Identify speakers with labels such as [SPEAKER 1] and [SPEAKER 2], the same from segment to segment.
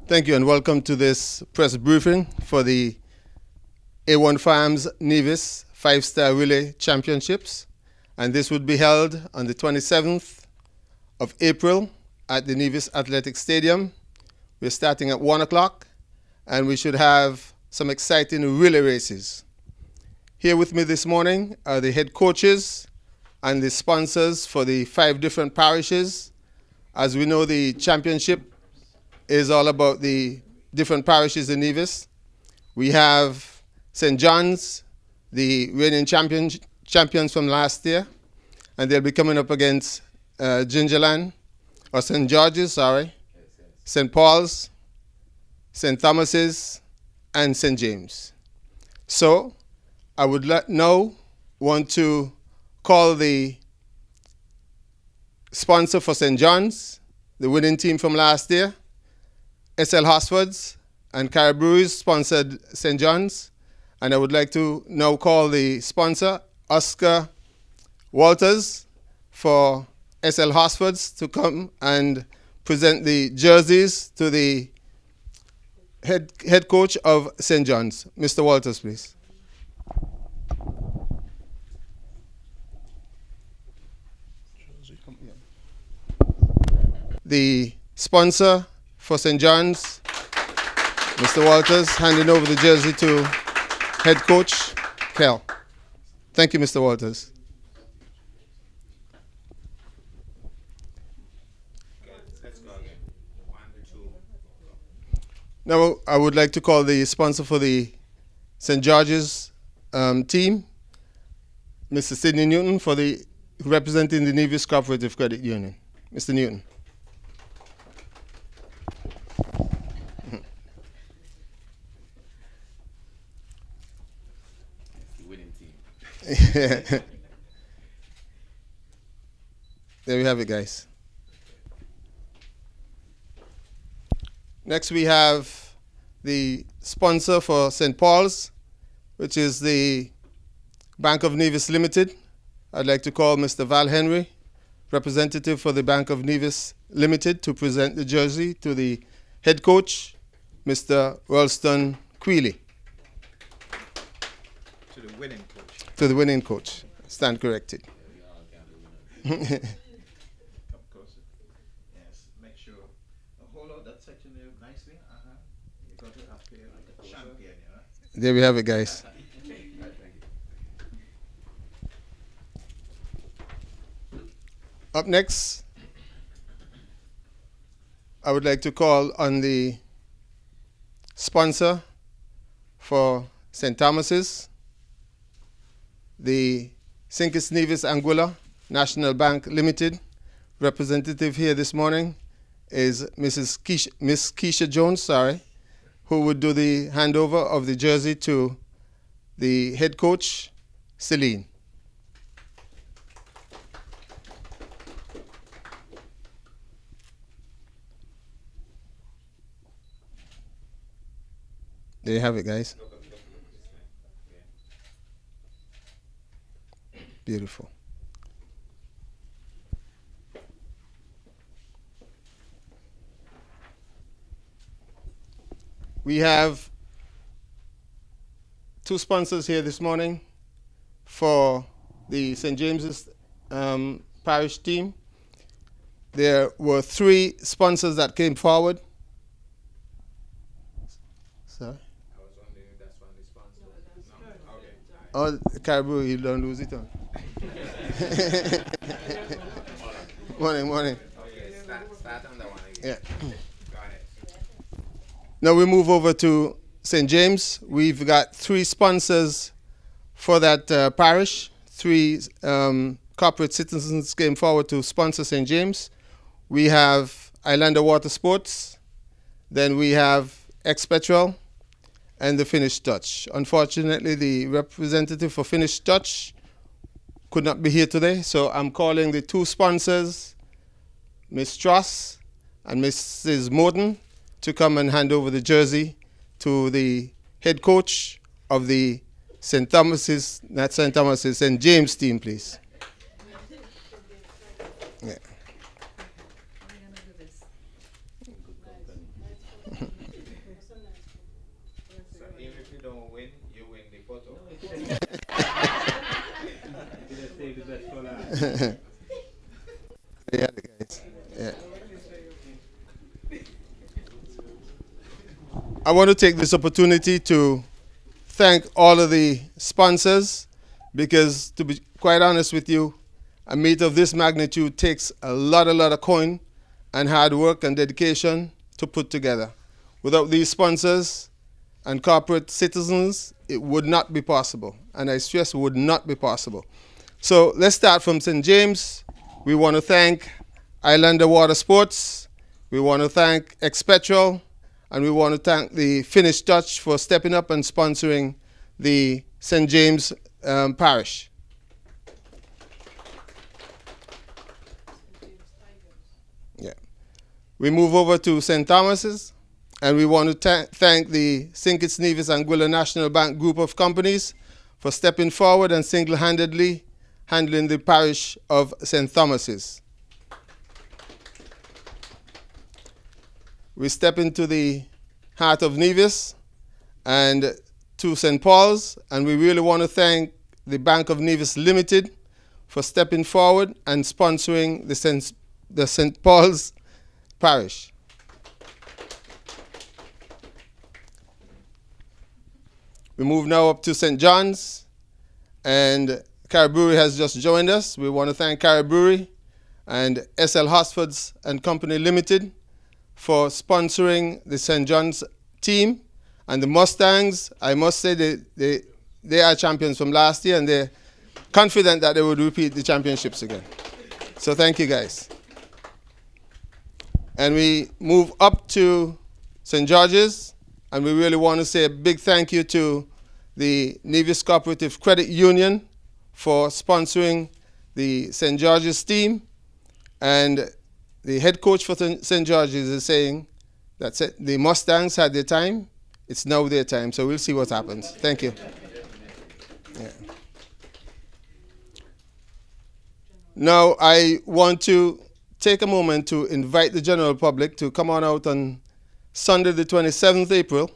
[SPEAKER 1] Thank you and welcome to this press briefing for the A1 Farms Nevis 5-Star Relay Championships. And this would be held on the 27th of April at the Nevis Athletic Stadium. We're starting at 1 o'clock and we should have some exciting relay races. Here with me this morning are the head coaches and the sponsors for the 5 different parishes. As we know, the championship is all about the different parishes in Nevis. We have St. John's, the reigning champions from last year, and they'll be coming up against Gingerland, or St. George's, sorry, St. Paul's, St. Thomas's, and St. James. So I would now want to call the sponsor for St. John's, the winning team from last year. SL Hosford's and Caribou's sponsored St. John's. And I would like to now call the sponsor, Oscar Walters, for SL Hosford's to come and present the jerseys to the head coach of St. John's. Mr. Walters, please. The sponsor for St. John's, Mr. Walters, handing over the jersey to head coach, Kel. Thank you, Mr. Walters. Now I would like to call the sponsor for the St. George's team, Mr. Sidney Newton, for the representing the Nevis Cooperative Credit Union. Mr. Newton. There we have it, guys. Next we have the sponsor for St. Paul's, which is the Bank of Nevis Limited. I'd like to call Mr. Val Henry, representative for the Bank of Nevis Limited, to present the jersey to the head coach, Mr. Ralston Quealy.
[SPEAKER 2] To the winning coach.
[SPEAKER 1] To the winning coach. Stand corrected.
[SPEAKER 2] Come closer. Yes, make sure. Hold out that section there nicely. You got it up here like a champion, yeah?
[SPEAKER 1] There we have it, guys. Up next, I would like to call on the sponsor for St. Thomas's, the Sinkis Nevis Anguilla National Bank Limited. Representative here this morning is Miss Keisha Jones, who would do the handover of the jersey to the head coach, Celine. There you have it, guys. Beautiful. We have 2 sponsors here this morning for the St. James's parish team. There were 3 sponsors that came forward. Sorry?
[SPEAKER 2] I was wondering if that's one of the sponsors. No? Okay.
[SPEAKER 1] Oh, Caribou, you don't lose it on. Morning.
[SPEAKER 2] Okay, start on that one again.
[SPEAKER 1] Yeah.
[SPEAKER 2] Go ahead.
[SPEAKER 1] Now we move over to St. James. We've got 3 sponsors for that parish. 3 corporate citizens came forward to sponsor St. James. We have Islander Water Sports. Then we have Ex-Petrol and the Finnish Touch. Unfortunately, the representative for Finnish Touch could not be here today, so I'm calling the 2 sponsors, Ms. Truss and Mrs. Morton, to come and hand over the jersey to the head coach of the St. Thomas's, not St. Thomas's, St. James team, please. Yeah. Yeah, the guys. Yeah. I want to take this opportunity to thank all of the sponsors because, to be quite honest with you, a meet of this magnitude takes a lot of coin and hard work and dedication to put together. Without these sponsors and corporate citizens, it would not be possible. And I stress would not be possible. So let's start from St. James. We want to thank Islander Water Sports. We want to thank Expetrol. And we want to thank the Finnish Touch for stepping up and sponsoring the St. James Parish. Yeah. We move over to St. Thomas's, and we want to thank the St. Kitts Nevis Anguilla National Bank group of companies for stepping forward and single-handedly handling the parish of St. Thomas's. We step into the heart of Nevis and to St. Paul's, and we really want to thank the Bank of Nevis Limited for stepping forward and sponsoring the St. Paul's Parish. We move now up to St. John's, and Cariboury has just joined us. We want to thank Cariboury and SL Hosfords and Company Limited for sponsoring the St. John's team. And the Mustangs, I must say, they are champions from last year, and they're confident that they would repeat the championships again. So thank you, guys. And we move up to St. George's, and we really want to say a big thank you to the Nevis Cooperative Credit Union for sponsoring the St. George's team. And the head coach for St. George's is saying that the Mustangs had their time. It's now their time, so we'll see what happens. Thank you. Yeah. Now, I want to take a moment to invite the general public to come on out on Sunday, the 27th April,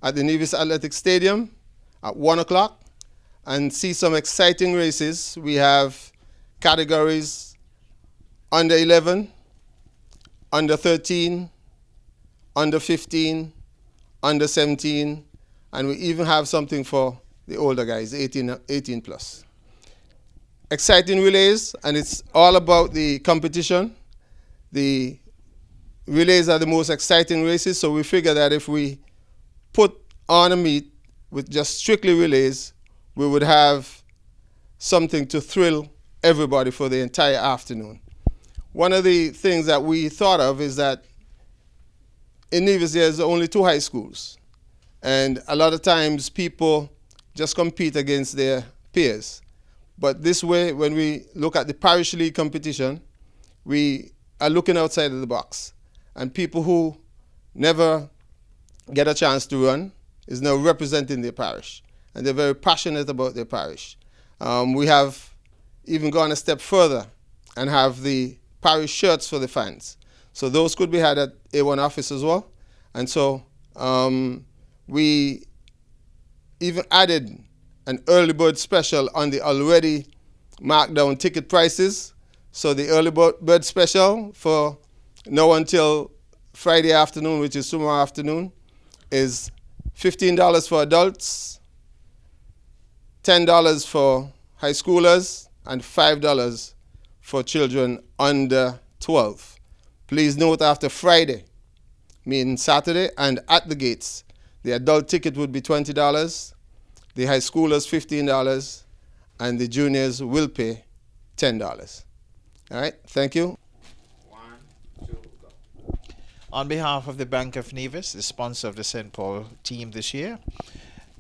[SPEAKER 1] at the Nevis Athletic Stadium at 1 o'clock and see some exciting races. We have categories under 11, under 13, under 15, under 17, and we even have something for the older guys, 18 plus. Exciting relays, and it's all about the competition. The relays are the most exciting races, so we figure that if we put on a meet with just strictly relays, we would have something to thrill everybody for the entire afternoon. One of the things that we thought of is that in Nevis there's only 2 high schools, and a lot of times people just compete against their peers. But this way, when we look at the Parish League competition, we are looking outside of the box. And people who never get a chance to run is now representing their parish. And they're very passionate about their parish. We have even gone a step further and have the parish shirts for the fans. So those could be had at A1 office as well. And so we even added an early bird special on the already marked down ticket prices. So the early bird special for now until Friday afternoon, which is tomorrow afternoon, is $15 for adults, $10 for high schoolers, and $5 for children under 12. Please note after Friday, meaning Saturday, and at the gates, the adult ticket would be $20, the high schoolers $15, and the juniors will pay $10. All right, thank you.
[SPEAKER 2] 1, 2, go.
[SPEAKER 3] On behalf of the Bank of Nevis, the sponsor of the St. Paul team this year,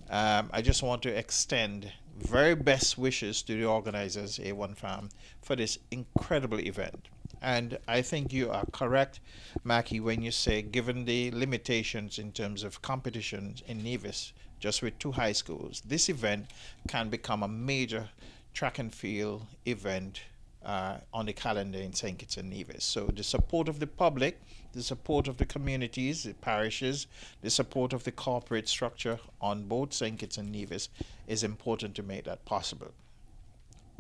[SPEAKER 3] I just want to extend very best wishes to the organizers, A1 Farm, for this incredible event. And I think you are correct, Mackie, when you say, given the limitations in terms of competitions in Nevis, just with 2 high schools, this event can become a major track and field event on the calendar in St. Kitts and Nevis. So the support of the public, the support of the communities, the parishes, the support of the corporate structure on both St. Kitts and Nevis is important to make that possible.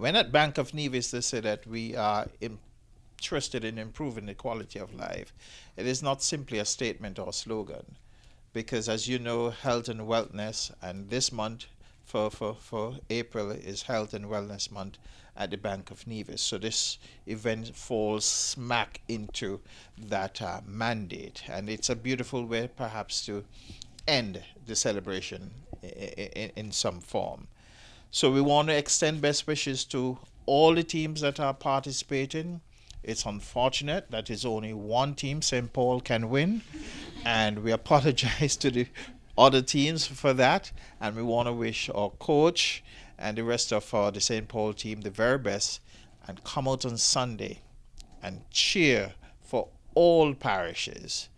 [SPEAKER 3] When at Bank of Nevis they say that we are interested in improving the quality of life, it is not simply a statement or slogan, because as you know, health and wellness, and this month for April is Health and Wellness Month at the Bank of Nevis. So this event falls smack into that mandate, and it's a beautiful way perhaps to end the celebration in some form. So we want to extend best wishes to all the teams that are participating. It's unfortunate that it's only one team, St. Paul, can win, and we apologize to the other teams for that, and we want to wish our coach and the rest of the St. Paul team the very best, and come out on Sunday and cheer for all parishes,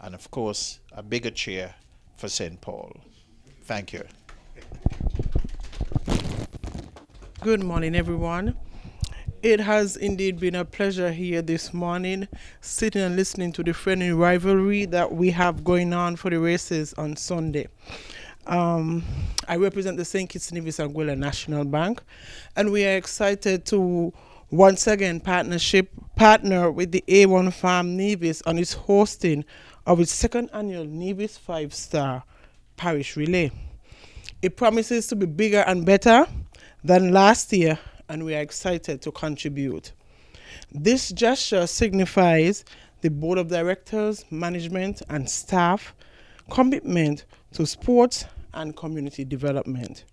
[SPEAKER 3] and of course a bigger cheer for St. Paul. Thank you.
[SPEAKER 4] Good morning, everyone. It has indeed been a pleasure here this morning, sitting and listening to the friendly rivalry that we have going on for the races on Sunday. I represent the St. Kitts Nevis Anguilla National Bank, and we are excited to once again partner with the A1 Farm Nevis on its hosting of its second annual Nevis 5-Star Parish Relay. It promises to be bigger and better than last year, and we are excited to contribute. This gesture signifies the Board of Directors, management, and staff commitment to sports and community development.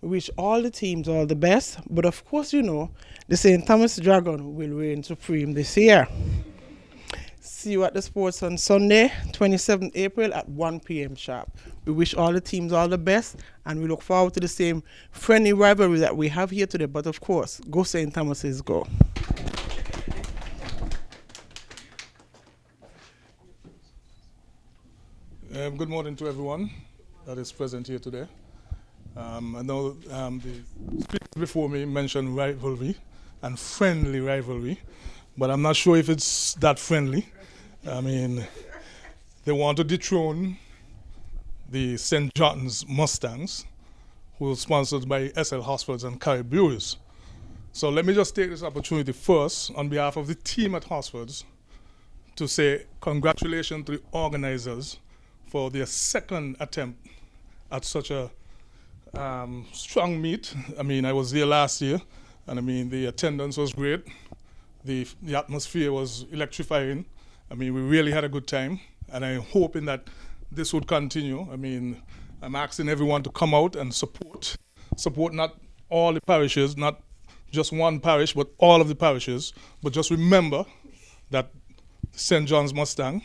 [SPEAKER 4] We wish all the teams all the best, but of course, you know, the St. Thomas Dragon will reign supreme this year. See you at the sports on Sunday, 27th April at 1 p.m. sharp. We wish all the teams all the best, and we look forward to the same friendly rivalry that we have here today. But of course, go St. Thomas's, go.
[SPEAKER 5] Good morning to everyone that is present here today. I know the speakers before me mentioned rivalry and friendly rivalry, but I'm not sure if it's that friendly. I mean, they want to dethrone the St. John's Mustangs, who are sponsored by SL Hospitals and Carrie Breweries. So let me just take this opportunity first, on behalf of the team at Hospitals, to say congratulations to the organizers for their second attempt at such a strong meet. I mean, I was there last year, and I mean, the attendance was great. The atmosphere was electrifying. I mean, we really had a good time, and I'm hoping that this would continue. I mean, I'm asking everyone to come out and support not all the parishes, not just one parish, but all of the parishes. But just remember that St. John's Mustang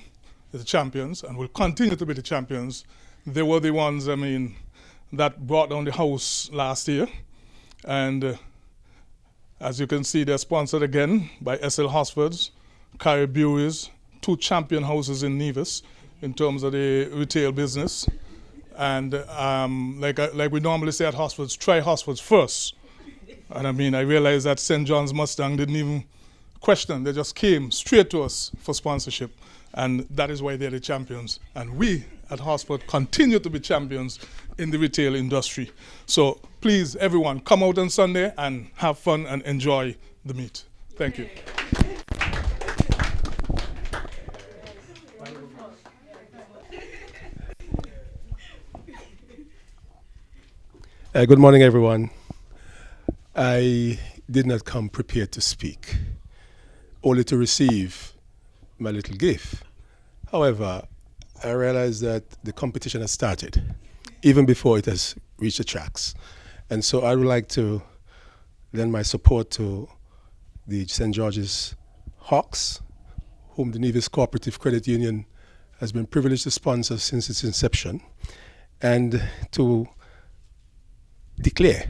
[SPEAKER 5] is the champions and will continue to be the champions. They were the ones, I mean, that brought down the house last year. And as you can see, they're sponsored again by SL Hospitals, Carrie Breweries, 2 champion houses in Nevis in terms of the retail business. And like we normally say at Hospitals, try Hospitals first. And I mean, I realized that St. John's Mustang didn't even question. They just came straight to us for sponsorship. And that is why they're the champions. And we at Hospital continue to be champions in the retail industry. So please, everyone, come out on Sunday and have fun and enjoy the meet. Thank you.
[SPEAKER 6] Good morning, everyone. I did not come prepared to speak, only to receive my little gift. However, I realized that the competition has started, even before it has reached the tracks. And so I would like to lend my support to the St. George's Hawks, whom the Nevis Cooperative Credit Union has been privileged to sponsor since its inception, and to declare,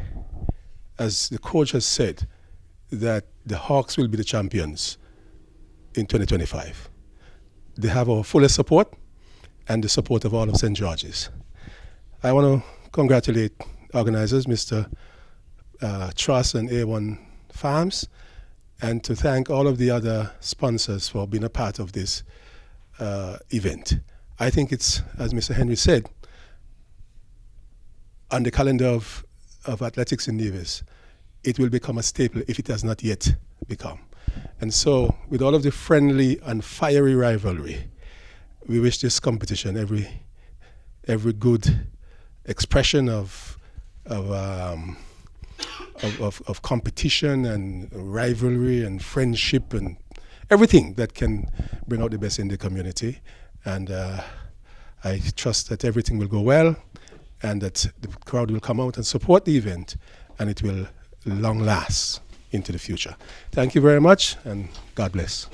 [SPEAKER 6] as the coach has said, that the Hawks will be the champions in 2025. They have our fullest support and the support of all of St. George's. I want to congratulate organizers, Mr. Truss and A1 Farms, and to thank all of the other sponsors for being a part of this event. I think it's, as Mr. Henry said, on the calendar of athletics in Nevis, it will become a staple if it has not yet become. And so, with all of the friendly and fiery rivalry, we wish this competition every good expression of competition and rivalry and friendship and everything that can bring out the best in the community. And I trust that everything will go well and that the crowd will come out and support the event, and it will long last into the future. Thank you very much, and God bless.